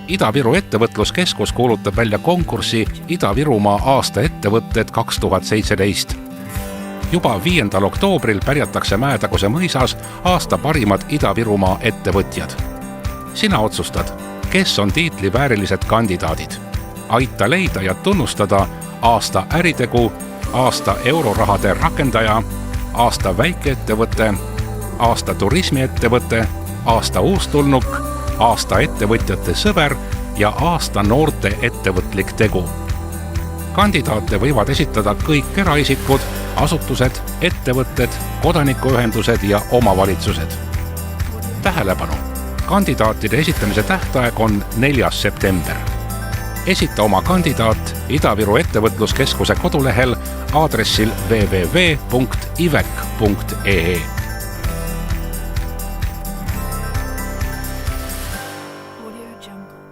Ida-Viru ettevõtluskeskus kuulutab välja konkursi Ida-Virumaa aasta ettevõtted 2017. Juba 5. oktoobril pärjatakse Mäetaguse mõisas aasta parimad Ida-Virumaa ettevõtjad. Sina otsustad, kes on tiitli väärilised kandidaadid. Aita leida ja tunnustada aasta äritegu, aasta eurorahade rakendaja, aasta väikeettevõte, aasta turismiettevõte, aasta uustulnuk, aasta ettevõtjate sõber ja aasta noorte ettevõtlik tegu. Kandidaate võivad esitada kõik eraisikud, asutused, ettevõtted, kodanikuühendused ja omavalitsused. Tähelepanu! Kandidaatide esitamise tähtaeg on 4. september. Esita oma kandidaat Ida-Viru ettevõtluskeskuse kodulehel aadressil www.ivec.ee. Audio Jungle.